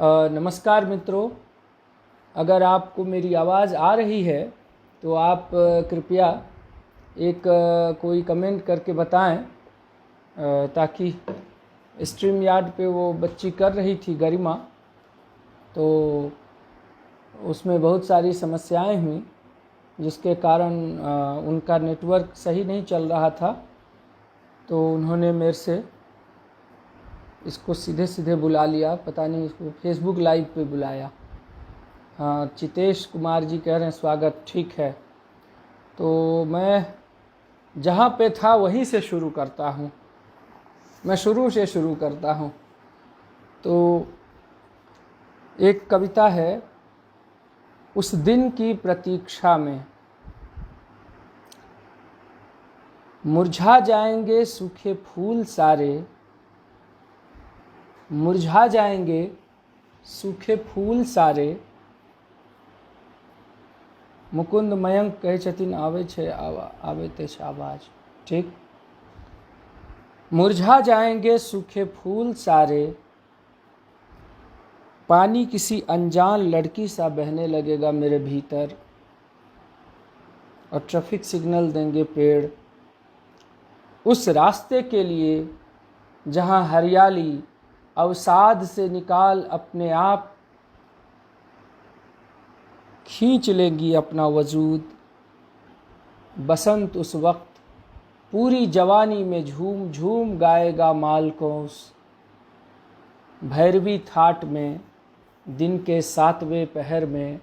नमस्कार मित्रों, अगर आपको मेरी आवाज़ आ रही है तो आप कृपया एक कोई कमेंट करके बताएं, ताकि स्ट्रीम यार्ड पे वो बच्ची कर रही थी गरिमा, तो उसमें बहुत सारी समस्याएं हुई जिसके कारण उनका नेटवर्क सही नहीं चल रहा था। तो उन्होंने मेरे से इसको सीधे सीधे बुला लिया, पता नहीं इसको फेसबुक लाइव पे बुलाया। हाँ, चितेश कुमार जी कह रहे हैं स्वागत, ठीक है। तो मैं जहाँ पे था वहीं से शुरू करता हूँ, मैं शुरू से शुरू करता हूँ। तो एक कविता है, उस दिन की प्रतीक्षा में मुरझा जाएंगे सूखे फूल सारे, मुरझा जाएंगे सूखे फूल सारे। मुकुंद मयंक कहै छथिन आवे छे आवे ते आवाज, ठीक। मुरझा जाएंगे सूखे फूल सारे, पानी किसी अनजान लड़की सा बहने लगेगा मेरे भीतर, और ट्रैफिक सिग्नल देंगे पेड़ उस रास्ते के लिए जहां हरियाली अवसाद से निकाल अपने आप खींच लेगी अपना वजूद। बसंत उस वक्त पूरी जवानी में झूम झूम गाएगा मालकोस। भैरवी थाट में दिन के 7वें पहर में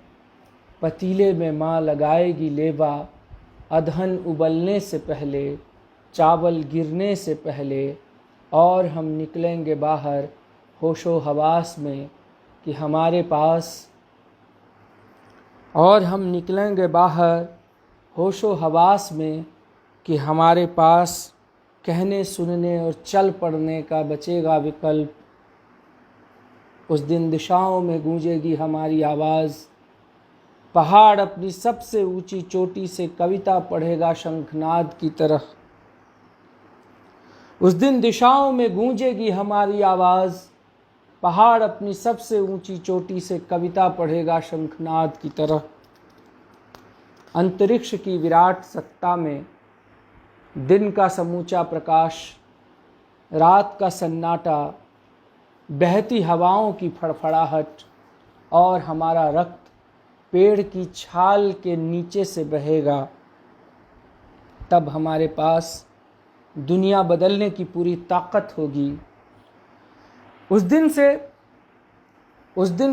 पतीले में माँ लगाएगी लेवा। अधन उबलने से पहले, चावल गिरने से पहले, और हम निकलेंगे बाहर होशो हवास में कि हमारे पास, और हम निकलेंगे बाहर होशो हवास में कि हमारे पास कहने सुनने और चल पड़ने का बचेगा विकल्प। उस दिन दिशाओं में गूंजेगी हमारी आवाज़, पहाड़ अपनी सबसे ऊंची चोटी से कविता पढ़ेगा शंखनाद की तरह। उस दिन दिशाओं में गूंजेगी हमारी आवाज़, पहाड़ अपनी सबसे ऊंची चोटी से कविता पढ़ेगा शंखनाद की तरह। अंतरिक्ष की विराट सत्ता में दिन का समूचा प्रकाश, रात का सन्नाटा, बहती हवाओं की फड़फड़ाहट, और हमारा रक्त पेड़ की छाल के नीचे से बहेगा। तब हमारे पास दुनिया बदलने की पूरी ताकत होगी। उस दिन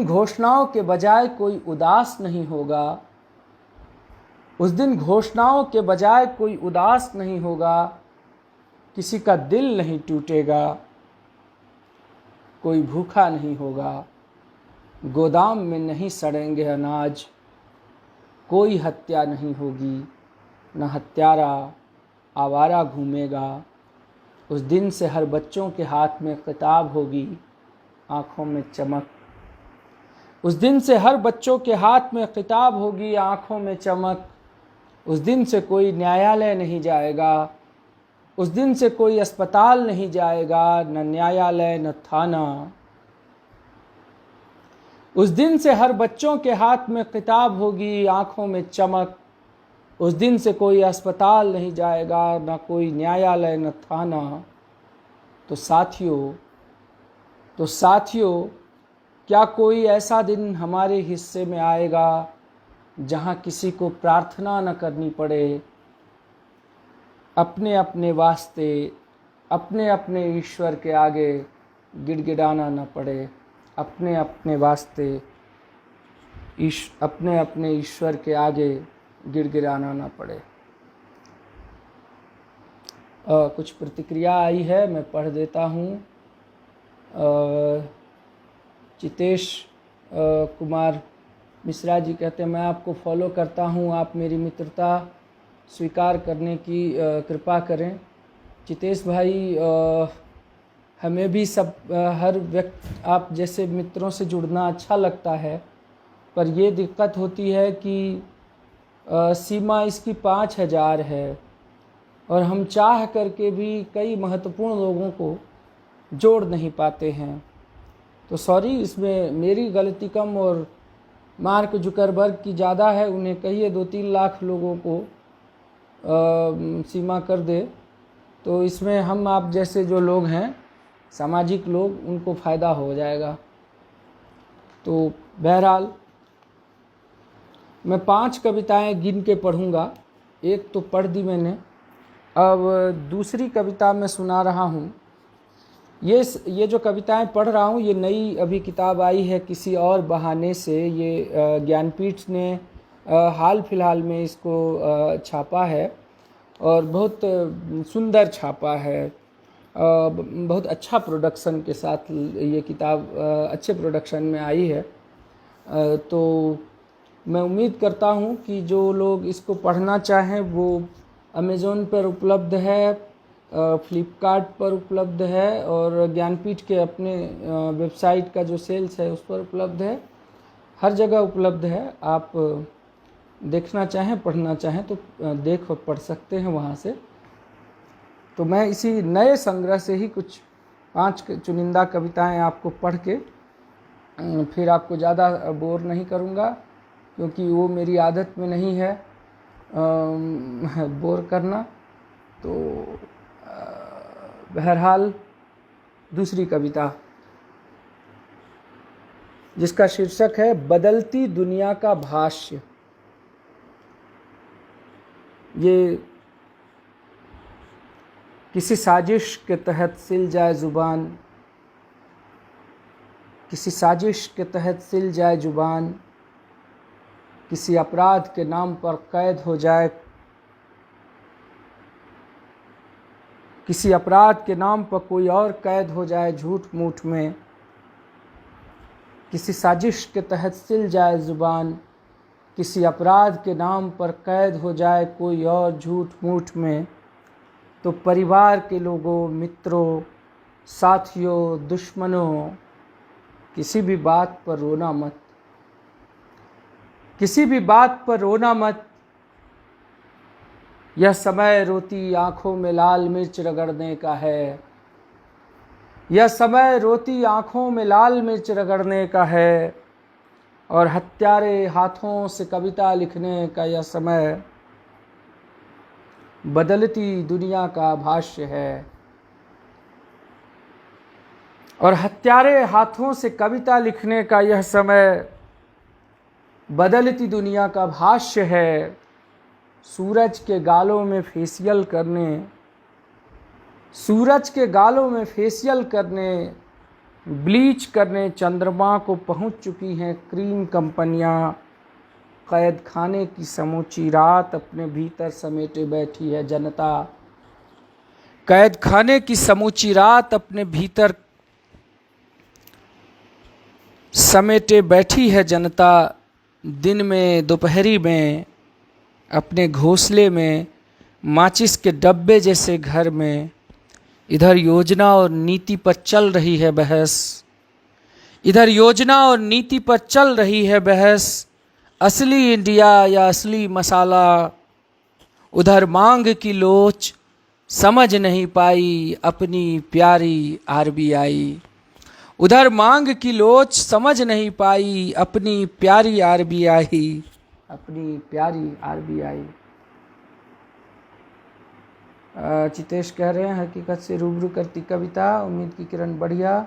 घोषणाओं के बजाय कोई उदास नहीं होगा। उस दिन घोषणाओं के बजाय कोई उदास नहीं होगा। किसी का दिल नहीं टूटेगा, कोई भूखा नहीं होगा। गोदाम में नहीं सड़ेंगे अनाज, कोई हत्या नहीं होगी, न हत्यारा आवारा घूमेगा। उस दिन से हर बच्चों के हाथ में किताब होगी, आँखों में चमक। उस दिन से हर बच्चों के हाथ में किताब होगी, आँखों में चमक। उस दिन से कोई न्यायालय नहीं जाएगा, उस दिन से कोई अस्पताल नहीं जाएगा, न न्यायालय न थाना। उस दिन से हर बच्चों के हाथ में किताब होगी, आँखों में चमक। उस दिन से कोई अस्पताल नहीं जाएगा, न कोई न्यायालय न थाना। तो साथियों, क्या कोई ऐसा दिन हमारे हिस्से में आएगा जहाँ किसी को प्रार्थना न करनी पड़े, अपने अपने वास्ते, अपने अपने ईश्वर के आगे गिड़गिड़ाना न पड़े, अपने अपने वास्ते अपने अपने ईश्वर के आगे गिड़गिड़ाना न पड़े। कुछ प्रतिक्रिया आई है, मैं पढ़ देता हूँ। चितेश कुमार मिश्रा जी कहते हैं, मैं आपको फॉलो करता हूँ, आप मेरी मित्रता स्वीकार करने की कृपा करें। चितेश भाई, हमें भी हर व्यक्ति आप जैसे मित्रों से जुड़ना अच्छा लगता है, पर ये दिक्कत होती है कि सीमा इसकी 5000 है, और हम चाह करके भी कई महत्वपूर्ण लोगों को जोड़ नहीं पाते हैं। तो सॉरी, इसमें मेरी गलती कम और मार्क जुकरबर्ग की ज़्यादा है। उन्हें कहिए 2-3 लाख लोगों को सीमा कर दे, तो इसमें हम आप जैसे जो लोग हैं, सामाजिक लोग, उनको फ़ायदा हो जाएगा। तो बहरहाल मैं 5 कविताएं गिन के पढ़ूंगा। एक तो पढ़ दी मैंने, अब दूसरी कविता मैं सुना रहा हूँ। ये जो कविताएं पढ़ रहा हूँ, ये नई अभी किताब आई है किसी और बहाने से। ये ज्ञानपीठ ने हाल फिलहाल में इसको छापा है और बहुत सुंदर छापा है। बहुत अच्छा प्रोडक्शन के साथ ये किताब अच्छे प्रोडक्शन में आई है। तो मैं उम्मीद करता हूँ कि जो लोग इसको पढ़ना चाहें वो अमेज़ॉन पर उपलब्ध है, फ्लिपकार्ट पर उपलब्ध है और ज्ञानपीठ के अपने वेबसाइट का जो सेल्स है उस पर उपलब्ध है। हर जगह उपलब्ध है। आप देखना चाहें, पढ़ना चाहें तो देख और पढ़ सकते हैं वहाँ से। तो मैं इसी नए संग्रह से ही कुछ 5 चुनिंदा कविताएं आपको पढ़ के फिर आपको ज़्यादा बोर नहीं करूँगा, क्योंकि वो मेरी आदत में नहीं है बोर करना। तो बहरहाल दूसरी कविता, जिसका शीर्षक है बदलती दुनिया का भाष्य। ये किसी साजिश के तहत सिल जाए ज़ुबान, किसी साजिश के तहत सिल जाए ज़ुबान, किसी अपराध के नाम पर कैद हो जाए, किसी अपराध के नाम पर कोई और कैद हो जाए झूठ मूठ में, किसी साजिश के तहत सिल जाए ज़ुबान, किसी अपराध के नाम पर कैद हो जाए कोई और झूठ मूठ में, तो परिवार के लोगों, मित्रों, साथियों, दुश्मनों, किसी भी बात पर रोना मत, किसी भी बात पर रोना मत। यह समय रोती आँखों में लाल मिर्च रगड़ने का है, यह समय रोती आँखों में लाल मिर्च रगड़ने का है, और हत्यारे हाथों से कविता लिखने का यह समय बदलती दुनिया का भाष्य है। और हत्यारे हाथों से कविता लिखने का यह समय बदलती दुनिया का भाष्य है। सूरज के गालों में फेशियल करने, सूरज के गालों में फेशियल करने, ब्लीच करने चंद्रमा को पहुंच चुकी हैं क्रीम कंपनियां। कैद खाने की समूची रात अपने भीतर समेटे बैठी है जनता, कैद खाने की समूची रात अपने भीतर समेटे बैठी है जनता। दिन में दोपहरी में अपने घोंसले में, माचिस के डब्बे जैसे घर में, इधर योजना और नीति पर चल रही है बहस, इधर योजना और नीति पर चल रही है बहस। असली इंडिया या असली मसाला, उधर मांग की लोच समझ नहीं पाई अपनी प्यारी आरबीआई, उधर मांग की लोच समझ नहीं पाई अपनी प्यारी आरबीआई, अपनी प्यारी आरबीआई। चितेश कह रहे हैं हकीकत से रूबरू करती कविता, उम्मीद की किरण बढ़िया।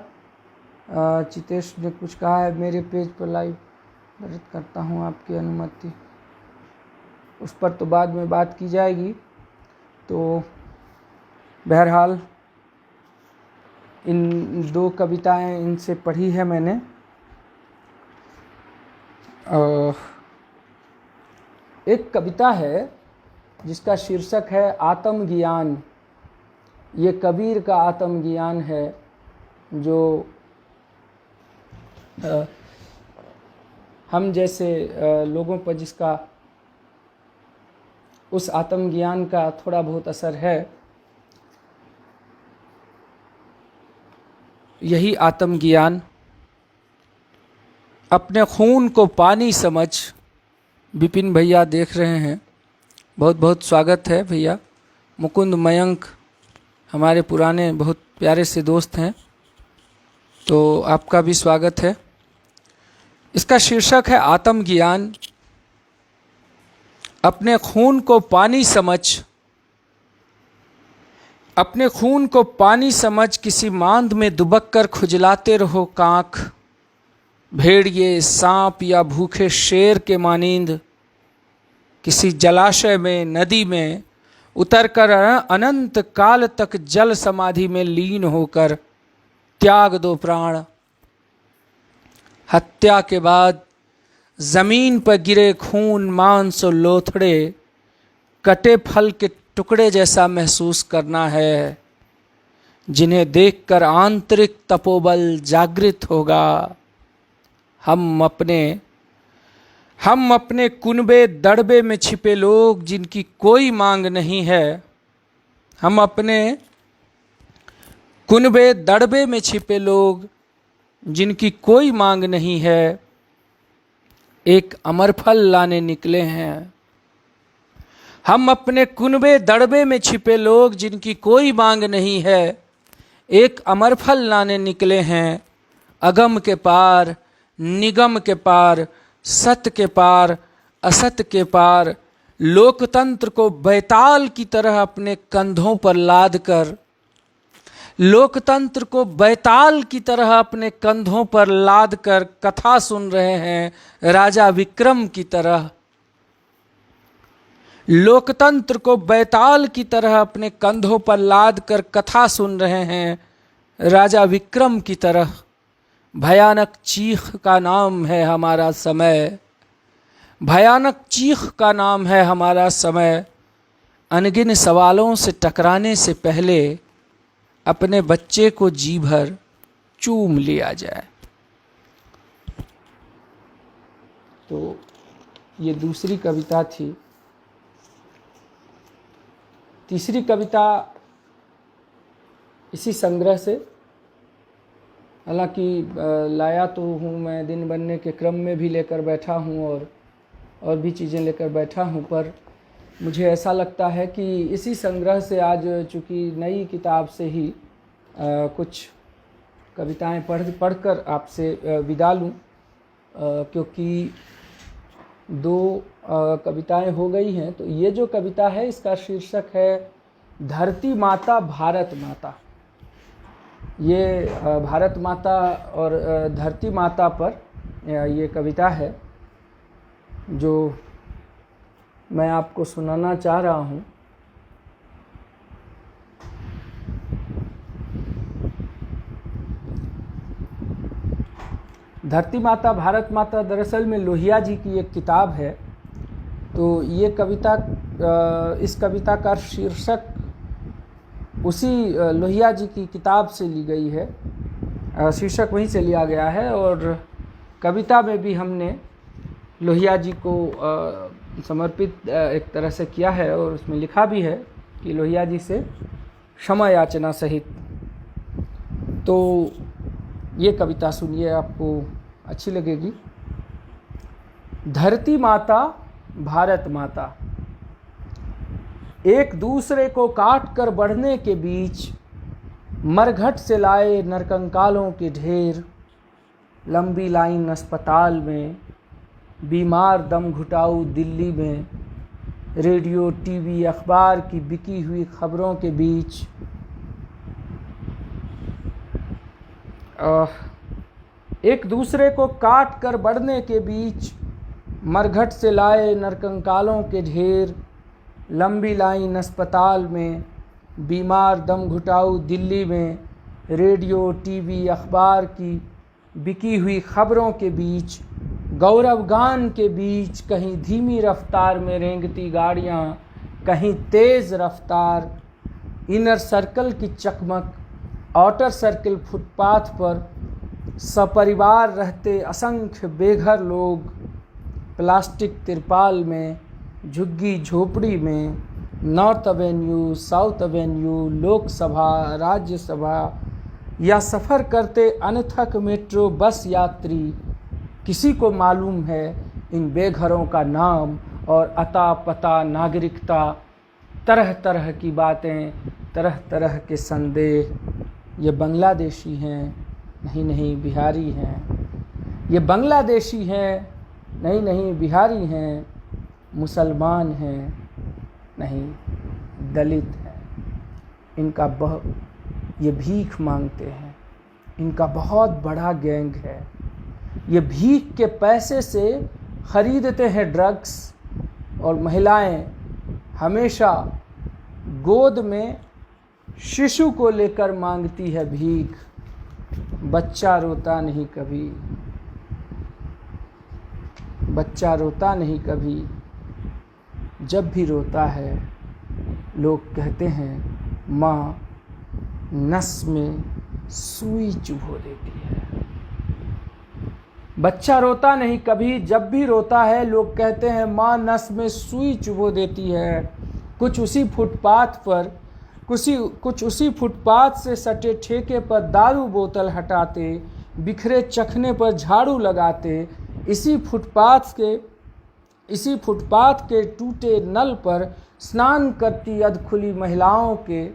चितेश ने कुछ कहा है, मेरे पेज पर लाइव दर्ज करता हूँ आपकी अनुमति, उस पर तो बाद में बात की जाएगी। तो बहरहाल इन 2 कविताएं इनसे पढ़ी है मैंने। एक कविता है जिसका शीर्षक है आत्मज्ञान। ये कबीर का आत्मज्ञान है, जो हम जैसे लोगों पर जिसका उस आत्मज्ञान का थोड़ा बहुत असर है। यही आत्मज्ञान अपने खून को पानी समझ, विपिन भैया देख रहे हैं, बहुत बहुत स्वागत है भैया। मुकुंद मयंक हमारे पुराने बहुत प्यारे से दोस्त हैं। तो आपका भी स्वागत है। इसका शीर्षक है आत्मज्ञान। अपने खून को पानी समझ, अपने खून को पानी समझ किसी मांद में दुबक कर खुजलाते रहो कांख। भेड़िए, सांप या भूखे शेर के मानिंद किसी जलाशय में, नदी में उतरकर अनंत काल तक जल समाधि में लीन होकर त्याग दो प्राण। हत्या के बाद जमीन पर गिरे खून, मांस और लोथड़े, कटे फल के टुकड़े जैसा महसूस करना है, जिन्हें देखकर आंतरिक तपोबल जागृत होगा। हम अपने कुनबे दड़बे में छिपे लोग जिनकी कोई मांग नहीं है, हम अपने कुनबे दड़बे में छिपे लोग जिनकी कोई मांग नहीं है, एक अमर फल लाने निकले हैं। हम अपने कुनबे दड़बे में छिपे लोग जिनकी कोई मांग नहीं है, एक अमर फल लाने निकले हैं। अगम के पार, निगम के पार, सत्य के पार, असत्य के पार, लोकतंत्र को बैताल की तरह अपने कंधों पर लाद कर, लोकतंत्र को बैताल की तरह अपने कंधों पर लाद कर कथा सुन रहे हैं राजा विक्रम की तरह। लोकतंत्र को बैताल की तरह अपने कंधों पर लाद कर कथा सुन रहे हैं राजा विक्रम की तरह। भयानक चीख का नाम है हमारा समय, भयानक चीख का नाम है हमारा समय। अनगिन सवालों से टकराने से पहले अपने बच्चे को जी भर चूम लिया जाए। तो ये दूसरी कविता थी। तीसरी कविता इसी संग्रह से, हालांकि लाया तो हूँ मैं, दिन बनने के क्रम में भी लेकर बैठा हूँ और भी चीज़ें लेकर बैठा हूँ, पर मुझे ऐसा लगता है कि इसी संग्रह से आज, चूँकि नई किताब से ही कुछ कविताएं पढ़कर आपसे विदा लूँ, क्योंकि दो कविताएं हो गई हैं। तो ये जो कविता है इसका शीर्षक है धरती माता भारत माता। ये भारत माता और धरती माता पर ये कविता है जो मैं आपको सुनाना चाह रहा हूँ। धरती माता भारत माता दरअसल में लोहिया जी की एक किताब है। तो ये कविता, इस कविता का शीर्षक उसी लोहिया जी की किताब से ली गई है, शीर्षक वहीं से लिया गया है। और कविता में भी हमने लोहिया जी को समर्पित एक तरह से किया है, और उसमें लिखा भी है कि लोहिया जी से क्षमा याचना सहित। तो ये कविता सुनिए, आपको अच्छी लगेगी। धरती माता भारत माता, एक दूसरे को काट कर बढ़ने के बीच मरघट से लाए नरकंकालों के ढेर। लंबी लाइन अस्पताल में, बीमार दम घुटाऊ दिल्ली में, रेडियो टीवी अखबार की बिकी हुई खबरों के बीच एक दूसरे को काट कर बढ़ने के बीच मरघट से लाए नरकंकालों के ढेर। लंबी लाइन अस्पताल में, बीमार दम घुटाऊ दिल्ली में, रेडियो टीवी अखबार की बिकी हुई खबरों के बीच, गौरव गान के बीच, कहीं धीमी रफ्तार में रेंगती गाड़ियाँ, कहीं तेज़ रफ्तार। इनर सर्कल की चकमक, आउटर सर्कल फुटपाथ पर सपरिवार रहते असंख्य बेघर लोग, प्लास्टिक तिरपाल में, झुग्गी झोपड़ी में, north Avenue, south Avenue, Lok Sabha, Rajya Sabha या सफ़र करते अनथक मेट्रो बस यात्री। किसी को मालूम है इन बेघरों का नाम और अता पता, नागरिकता, तरह तरह की बातें, तरह तरह के संदेह। ये बांग्लादेशी हैं, नहीं नहीं बिहारी हैं। ये बांग्लादेशी हैं, नहीं नहीं बिहारी हैं। मुसलमान हैं, नहीं दलित हैं। ये भीख मांगते हैं। इनका बहुत बड़ा गैंग है। ये भीख के पैसे से खरीदते हैं ड्रग्स, और महिलाएं हमेशा गोद में शिशु को लेकर मांगती है भीख। बच्चा रोता नहीं कभी, बच्चा रोता नहीं कभी। जब भी रोता है लोग कहते हैं माँ नस में सुई चुभो देती है। बच्चा रोता नहीं कभी, जब भी रोता है लोग कहते हैं माँ नस में सुई चुभो देती है। कुछ उसी फुटपाथ से सटे ठेके पर दारू बोतल हटाते, बिखरे चखने पर झाड़ू लगाते, इसी फुटपाथ के टूटे नल पर स्नान करती अधखुली महिलाओं के,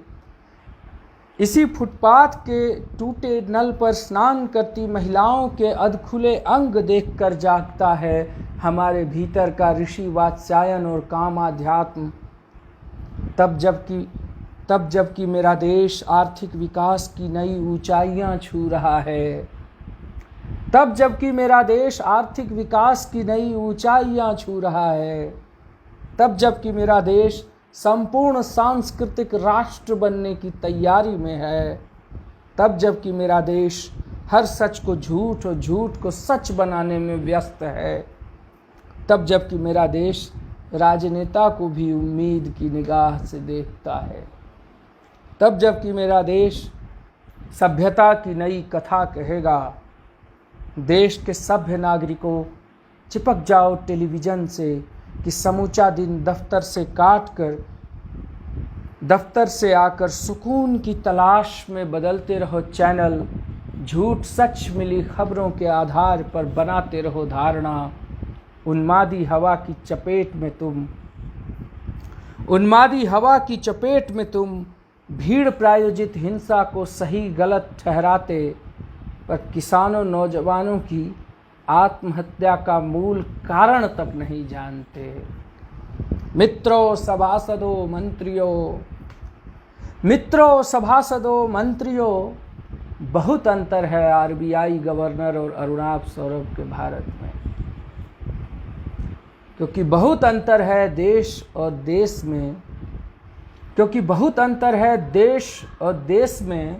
इसी फुटपाथ के टूटे नल पर स्नान करती महिलाओं के अधखुले अंग देखकर जागता है हमारे भीतर का ऋषि वात्स्यायन और कामाध्यात्म। तब जबकि मेरा देश आर्थिक विकास की नई ऊंचाइयां छू रहा है, तब जबकि मेरा देश आर्थिक विकास की नई ऊंचाइयां छू रहा है, तब जबकि मेरा देश संपूर्ण सांस्कृतिक राष्ट्र बनने की तैयारी में है, तब जबकि मेरा देश हर सच को झूठ और झूठ को सच बनाने में व्यस्त है, तब जबकि मेरा देश राजनेता को भी उम्मीद की निगाह से देखता है, तब जबकि मेरा देश सभ्यता की नई कथा कहेगा। देश के सभ्य नागरिकों, चिपक जाओ टेलीविज़न से कि समूचा दिन दफ्तर से आकर सुकून की तलाश में बदलते रहो चैनल। झूठ सच मिली खबरों के आधार पर बनाते रहो धारणा। उन्मादी हवा की चपेट में तुम भीड़ प्रायोजित हिंसा को सही गलत ठहराते, पर किसानों नौजवानों की आत्महत्या का मूल कारण तक नहीं जानते। मित्रों सभासदों मंत्रियों, बहुत अंतर है आरबीआई गवर्नर और अरुणाभ सौरभ के भारत में, क्योंकि बहुत अंतर है देश और देश में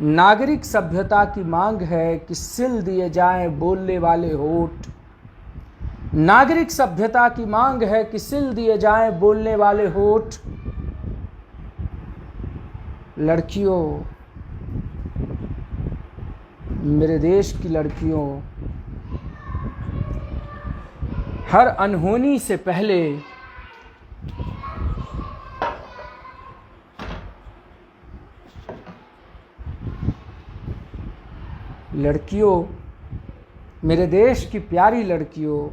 नागरिक सभ्यता की मांग है कि सिल दिए जाएं बोलने वाले होठ। नागरिक सभ्यता की मांग है कि सिल दिए जाएं बोलने वाले होठ। लड़कियों, मेरे देश की लड़कियों, हर अनहोनी से पहले लड़कियों, मेरे देश की प्यारी लड़कियों,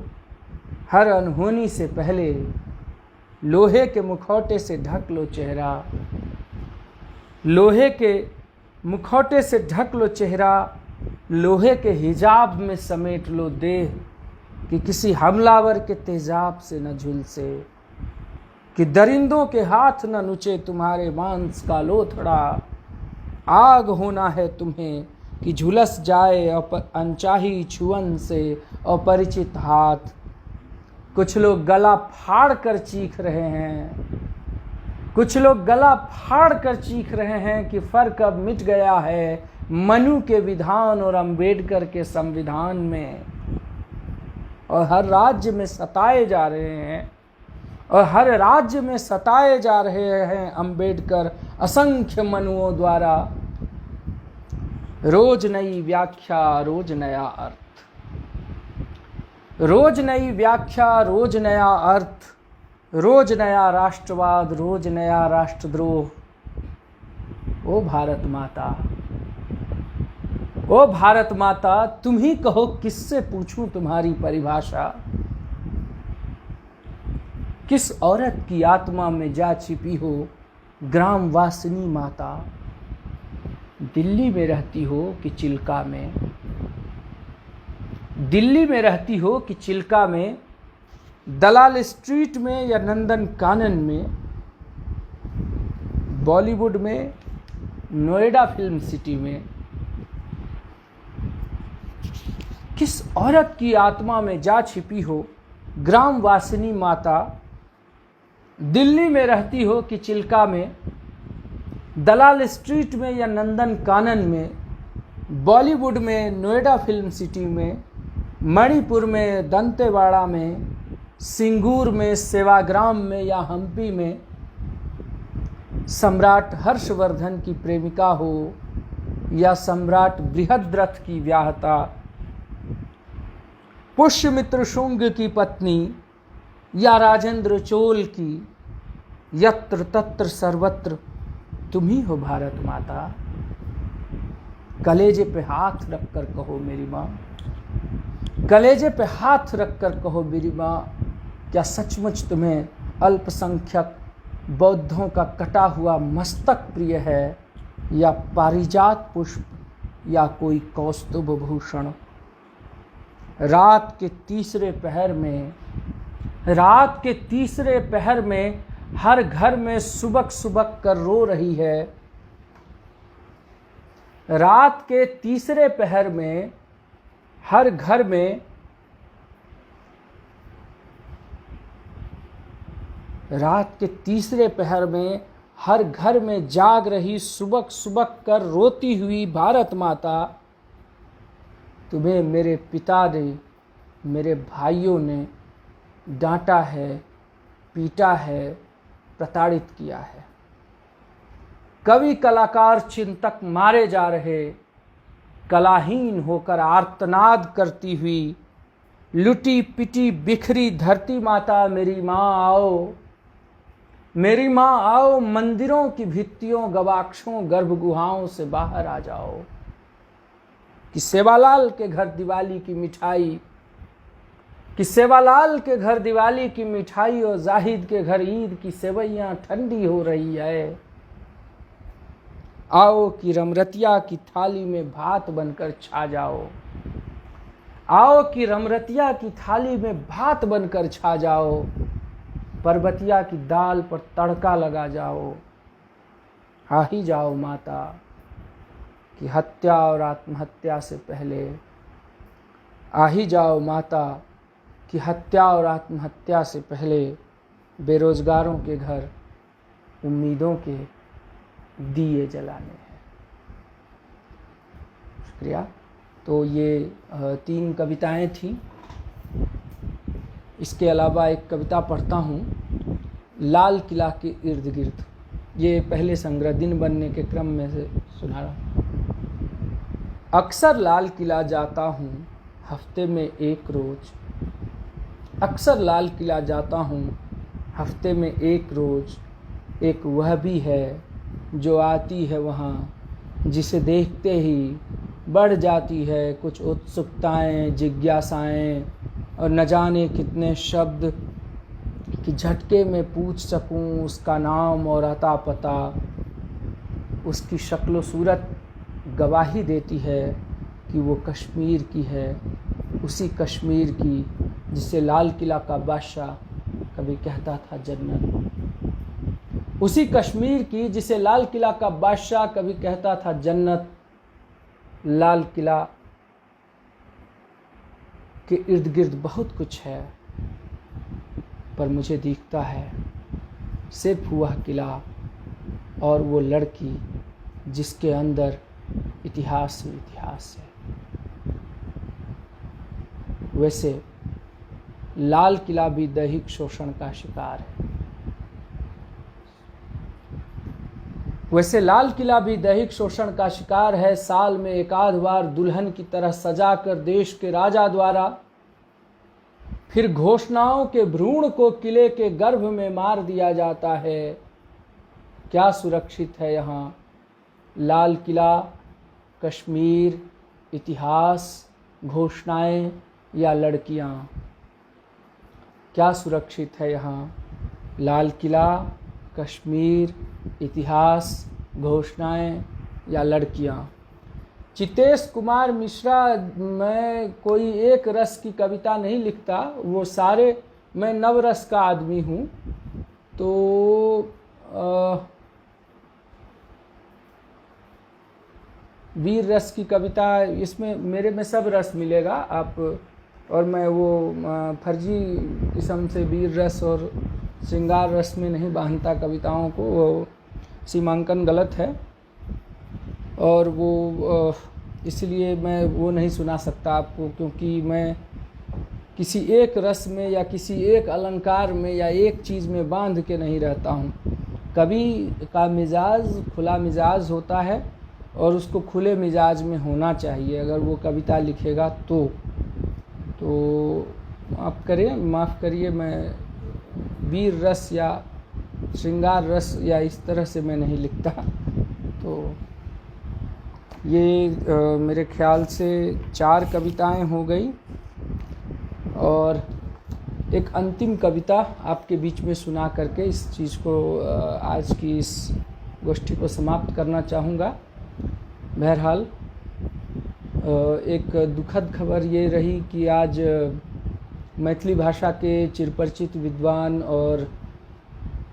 हर अनहोनी से पहले लोहे के मुखौटे से ढक लो चेहरा। लोहे के मुखौटे से ढक लो चेहरा, लोहे के हिजाब में समेट लो देह, कि किसी हमलावर के तेजाब से न झुलसे, कि दरिंदों के हाथ न नुचे तुम्हारे मांस का लोथड़ा। आग होना है तुम्हें कि झुलस जाए अनचाही छुअन से अपरिचित हाथ। कुछ लोग गला फाड़ कर चीख रहे हैं, कि फर्क अब मिट गया है मनु के विधान और अंबेडकर के संविधान में। और हर राज्य में सताए जा रहे हैं अंबेडकर असंख्य मनुओं द्वारा। रोज नई व्याख्या, रोज नया अर्थ, रोज नई व्याख्या, रोज नया अर्थ, रोज नया राष्ट्रवाद, रोज नया राष्ट्रद्रोह। ओ भारत माता, तुम ही कहो किससे पूछूं तुम्हारी परिभाषा। किस औरत की आत्मा में जा छिपी हो ग्राम वासिनी माता। दिल्ली में रहती हो कि चिल्का में, दिल्ली में रहती हो कि चिल्का में, दलाल स्ट्रीट में या नंदन कानन में, बॉलीवुड में, नोएडा फिल्म सिटी में, किस औरत की आत्मा में जा छिपी हो ग्राम वासिनी माता, दिल्ली में रहती हो कि चिल्का में, दलाल स्ट्रीट में या नंदन कानन में, बॉलीवुड में, नोएडा फिल्म सिटी में, मणिपुर में, दंतेवाड़ा में, सिंगूर में, सेवाग्राम में या हम्पी में, सम्राट हर्षवर्धन की प्रेमिका हो या सम्राट बृहद्रथ की व्याहता, पुष्यमित्र शुंग की पत्नी या राजेंद्र चोल की, यत्र तत्र सर्वत्र तुम ही हो भारत माता। कलेजे पे हाथ रखकर कहो मेरी माँ, कलेजे पे हाथ रखकर कहो मेरी माँ, क्या सचमुच तुम्हें अल्पसंख्यक बौद्धों का कटा हुआ मस्तक प्रिय है, या पारिजात पुष्प या कोई कौस्तुभ भूषण। रात के तीसरे पहर में, रात के तीसरे पहर में हर घर में सुबक सुबक कर रो रही है। रात के तीसरे पहर में हर घर में, रात के तीसरे पहर में हर घर में जाग रही सुबक सुबक कर रोती हुई भारत माता, तुम्हें मेरे पिता ने, मेरे भाइयों ने डांटा है, पीटा है, प्रताड़ित किया है। कवि कलाकार चिंतक मारे जा रहे, कलाहीन होकर आर्तनाद करती हुई, लुटी पिटी बिखरी धरती माता, मेरी माँ आओ, मेरी माँ आओ, मंदिरों की भित्तियों, गवाक्षों, गर्भगुहाओं से बाहर आ जाओ। कि सेवालाल के घर दिवाली की मिठाई, कि सेवालाल के घर दिवाली की मिठाई और जाहिद के घर ईद की सेवैयां ठंडी हो रही है। आओ कि रमरतिया की थाली में भात बनकर छा जाओ, आओ कि रमरतिया की थाली में भात बनकर छा जाओ, परबतिया की दाल पर तड़का लगा जाओ। आ ही जाओ माता कि हत्या और आत्महत्या से पहले, आ ही जाओ माता कि हत्या और आत्महत्या से पहले बेरोजगारों के घर उम्मीदों के दिए जलाने हैं। शुक्रिया। तो ये 3 कविताएं थीं। इसके अलावा एक कविता पढ़ता हूँ, लाल किला के इर्द गिर्द। ये पहले संग्रह दिन बनने के क्रम में से सुना रहा हूँ। अक्सर लाल किला जाता हूँ हफ्ते में एक रोज, अक्सर लाल किला जाता हूँ हफ्ते में एक रोज, एक वह भी है जो आती है वहाँ, जिसे देखते ही बढ़ जाती है कुछ उत्सुकताएं, जिज्ञासाएं और न जाने कितने शब्द, कि झटके में पूछ सकूं उसका नाम और अता पता। उसकी शक्ल सूरत गवाही देती है कि वो कश्मीर की है, उसी कश्मीर की जिसे लाल किला का बादशाह कभी कहता था जन्नत, उसी कश्मीर की जिसे लाल किला का बादशाह कभी कहता था जन्नत। लाल किला के इर्द गिर्द बहुत कुछ है, पर मुझे दिखता है सिर्फ वह किला और वो लड़की जिसके अंदर इतिहास ही इतिहास है। वैसे लाल किला भी दैहिक शोषण का शिकार है, वैसे लाल किला भी दैहिक शोषण का शिकार है। साल में एक आध बार दुल्हन की तरह सजाकर देश के राजा द्वारा, फिर घोषणाओं के भ्रूण को किले के गर्भ में मार दिया जाता है। क्या सुरक्षित है यहाँ? लाल किला, कश्मीर, इतिहास, घोषणाएं या लड़कियाँ? क्या सुरक्षित है यहाँ? लाल किला, कश्मीर, इतिहास, घोषणाएं या लड़कियाँ। चितेश कुमार मिश्रा, मैं कोई एक रस की कविता नहीं लिखता, वो सारे, मैं नवरस का आदमी हूँ। तो वीर रस की कविता, इसमें मेरे में सब रस मिलेगा आप, और मैं वो फर्जी किस्म से वीर रस और श्रृंगार रस में नहीं बांधता कविताओं को, वो सीमांकन गलत है, और वो इसलिए मैं वो नहीं सुना सकता आपको, क्योंकि मैं किसी एक रस में या किसी एक अलंकार में या एक चीज़ में बांध के नहीं रहता हूँ। कवि का मिजाज खुला मिजाज होता है और उसको खुले मिजाज में होना चाहिए अगर वो कविता लिखेगा तो आप करिए, माफ़ करिए, मैं वीर रस या श्रृंगार रस या इस तरह से मैं नहीं लिखता। तो ये मेरे ख्याल से 4 कविताएं हो गई, और एक अंतिम कविता आपके बीच में सुना करके इस चीज़ को, आज की इस गोष्ठी को समाप्त करना चाहूँगा। बहरहाल एक दुखद खबर ये रही कि आज मैथिली भाषा के चिरपरिचित विद्वान और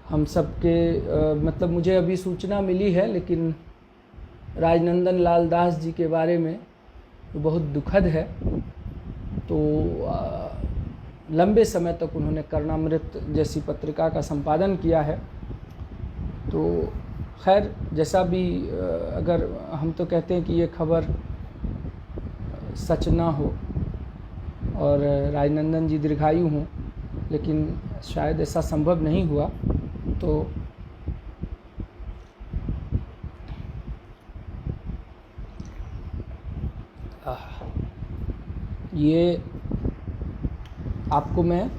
हम सब के मतलब मुझे अभी सूचना मिली है, लेकिन राजनंदन लाल दास जी के बारे में बहुत दुखद है। तो लंबे समय तक उन्होंने कर्णामृत जैसी पत्रिका का संपादन किया है। तो खैर जैसा भी, अगर हम तो कहते हैं कि ये खबर सच ना हो और राजनंदन जी दीर्घायु हों, लेकिन शायद ऐसा संभव नहीं हुआ। तो ये आपको मैं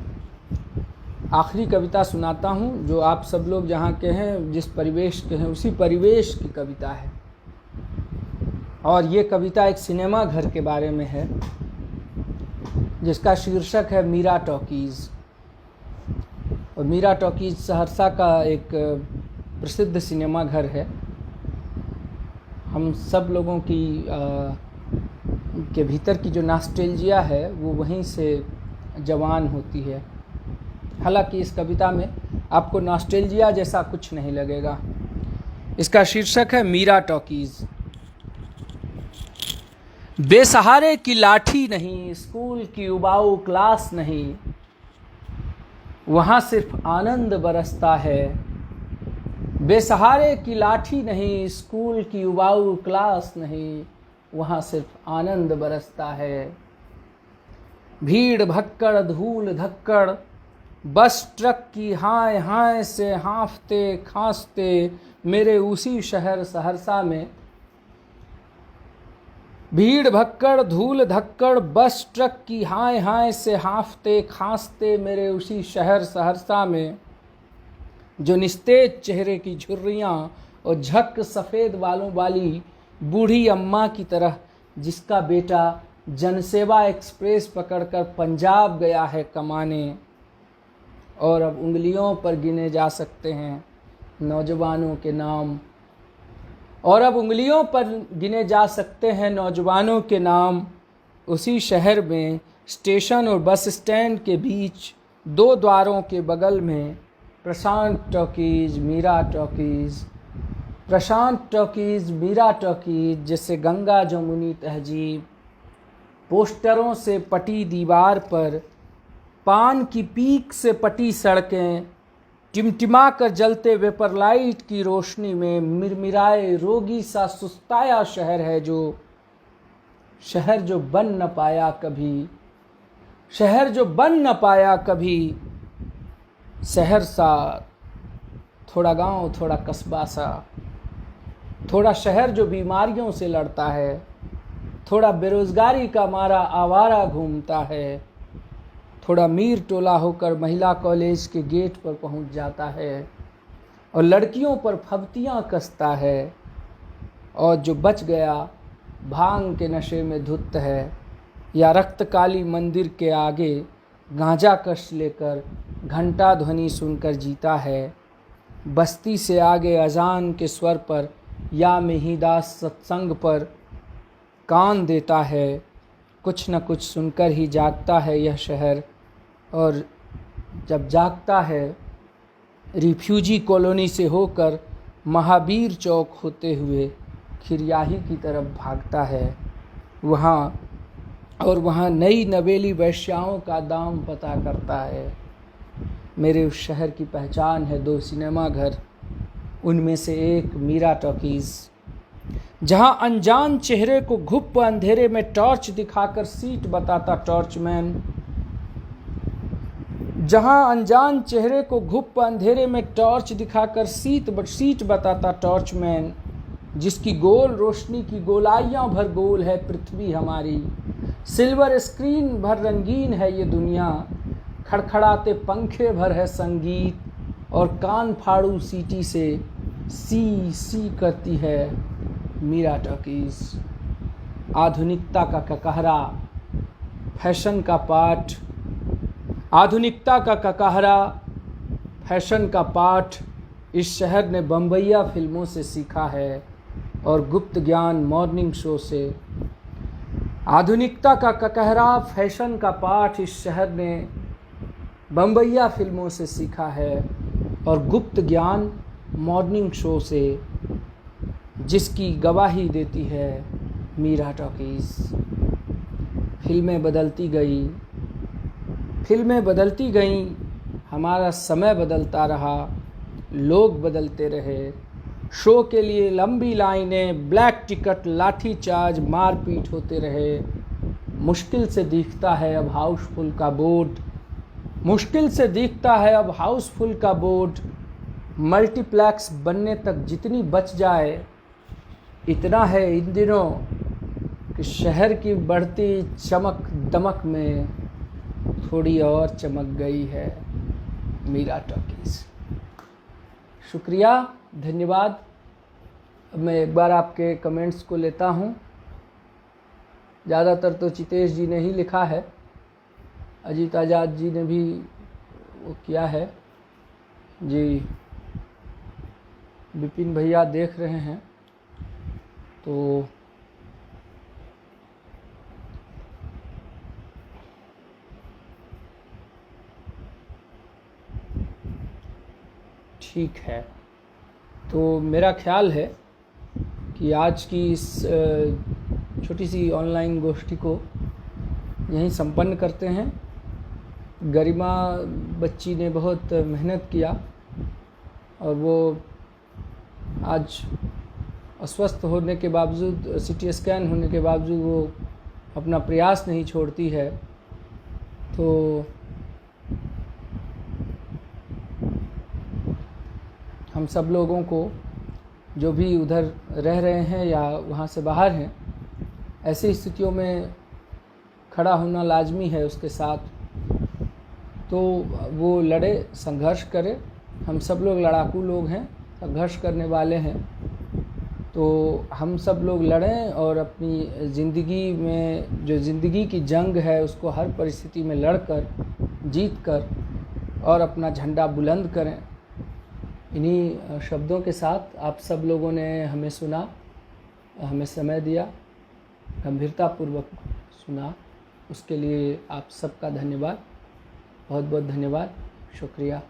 आखिरी कविता सुनाता हूँ, जो आप सब लोग जहाँ के हैं, जिस परिवेश के हैं, उसी परिवेश की कविता है। और ये कविता एक सिनेमा घर के बारे में है, जिसका शीर्षक है मीरा टॉकीज़। और मीरा टॉकीज़ सहरसा का एक प्रसिद्ध सिनेमा घर है। हम सब लोगों की के भीतर की जो नॉस्टैल्जिया है वो वहीं से जवान होती है। हालांकि इस कविता में आपको नॉस्टैल्जिया जैसा कुछ नहीं लगेगा। इसका शीर्षक है मीरा टॉकीज़। बेसहारे की लाठी नहीं, स्कूल की उबाऊ क्लास नहीं, वहाँ सिर्फ आनंद बरसता है। बेसहारे की लाठी नहीं, स्कूल की उबाऊ क्लास नहीं, वहाँ सिर्फ आनंद बरसता है। भीड़ भक्कड़ धूल धक्कड़, बस ट्रक की हाय हाय से हाँफते खांसते मेरे उसी शहर सहरसा में। भीड़ भक्कड़ धूल धक्कड़, बस ट्रक की हाय हाय से हाँफते खांसते मेरे उसी शहर सहरसा में। जो निस्तेज चेहरे की झुर्रियाँ और झक सफ़ेद बालों वाली बूढ़ी अम्मा की तरह, जिसका बेटा जनसेवा एक्सप्रेस पकड़कर पंजाब गया है कमाने। और अब उंगलियों पर गिने जा सकते हैं नौजवानों के नाम, और अब उंगलियों पर गिने जा सकते हैं नौजवानों के नाम। उसी शहर में स्टेशन और बस स्टैंड के बीच 2 द्वारों के बगल में प्रशांत टॉकीज़, मीरा टॉकीज़। प्रशांत टॉकीज़, मीरा टॉकीज़, जैसे गंगा जमुनी तहजीब। पोस्टरों से पटी दीवार पर, पान की पीक से पटी सड़कें, टिमटिमा कर जलते वेपर लाइट की रोशनी में मिरमिराए रोगी सा सुस्ताया शहर है, जो शहर जो बन न पाया कभी, शहर जो बन न पाया कभी। शहर सा, थोड़ा गांव थोड़ा कस्बा सा, थोड़ा शहर जो बीमारियों से लड़ता है, थोड़ा बेरोजगारी का मारा आवारा घूमता है, थोड़ा मीर टोला होकर महिला कॉलेज के गेट पर पहुंच जाता है और लड़कियों पर फब्तियां कसता है। और जो बच गया भांग के नशे में धुत है, या रक्त काली मंदिर के आगे गांजा कश लेकर घंटा ध्वनि सुनकर जीता है। बस्ती से आगे अजान के स्वर पर या मिहिदास सत्संग पर कान देता है। कुछ न कुछ सुनकर ही जागता है यह शहर, और जब जागता है रिफ्यूजी कॉलोनी से होकर महावीर चौक होते हुए खिरयाही की तरफ भागता है। वहाँ नई नवेली वेश्याओं का दाम पता करता है। मेरे उस शहर की पहचान है 2 सिनेमा घर, उनमें से एक मीरा टॉकीज़, जहां अनजान चेहरे को घुप अंधेरे में टॉर्च दिखाकर सीट बताता टॉर्चमैन, जहां अनजान चेहरे को घुप अंधेरे में टॉर्च दिखाकर सीट बताता टॉर्चमैन, जिसकी गोल रोशनी की गोलाइयां भर गोल है पृथ्वी हमारी, सिल्वर स्क्रीन भर रंगीन है ये दुनिया, खड़खड़ाते पंखे भर है संगीत, और कान फाड़ू सीटी से सी सी करती है मीरा टॉकीज़। आधुनिकता का ककहरा, फैशन का पाठ, आधुनिकता का ककहरा, फैशन का पाठ इस शहर ने बम्बईया फिल्मों से सीखा है और गुप्त ज्ञान मॉर्निंग शो से। आधुनिकता का ककहरा, फैशन का पाठ इस शहर ने बम्बईया फिल्मों से सीखा है और गुप्त ज्ञान मॉर्निंग शो से, जिसकी गवाही देती है मीरा टॉकीज़। फिल्में बदलती गईं, हमारा समय बदलता रहा, लोग बदलते रहे। शो के लिए लंबी लाइनें, ब्लैक टिकट, लाठीचार्ज, मारपीट होते रहे। मुश्किल से दिखता है अब हाउसफुल का बोर्ड, मुश्किल से दिखता है अब हाउसफुल का बोर्ड। मल्टीप्लेक्स बनने तक जितनी बच जाए इतना है इन दिनों कि शहर की बढ़ती चमक दमक में थोड़ी और चमक गई है मीरा टॉकीज़। शुक्रिया, धन्यवाद। अब मैं एक बार आपके कमेंट्स को लेता हूँ। ज़्यादातर तो चितेश जी ने ही लिखा है, अजीत आज़ाद जी ने भी वो किया है जी। विपिन भैया देख रहे हैं तो ठीक है। तो मेरा ख्याल है कि आज की इस छोटी सी ऑनलाइन गोष्ठी को यहीं संपन्न करते हैं। गरिमा बच्ची ने बहुत मेहनत किया और वो आज अस्वस्थ होने के बावजूद, सीटी स्कैन होने के बावजूद वो अपना प्रयास नहीं छोड़ती है। तो हम सब लोगों को, जो भी उधर रह रहे हैं या वहाँ से बाहर हैं, ऐसी स्थितियों में खड़ा होना लाजमी है उसके साथ। तो वो लड़े, संघर्ष करे। हम सब लोग लड़ाकू लोग हैं, संघर्ष करने वाले हैं। तो हम सब लोग लड़ें और अपनी ज़िंदगी में जो ज़िंदगी की जंग है उसको हर परिस्थिति में लड़कर, जीत कर और अपना झंडा बुलंद करें। इन्हीं शब्दों के साथ आप सब लोगों ने हमें सुना, हमें समय दिया, गंभीरतापूर्वक सुना, उसके लिए आप सबका धन्यवाद, बहुत बहुत धन्यवाद, शुक्रिया।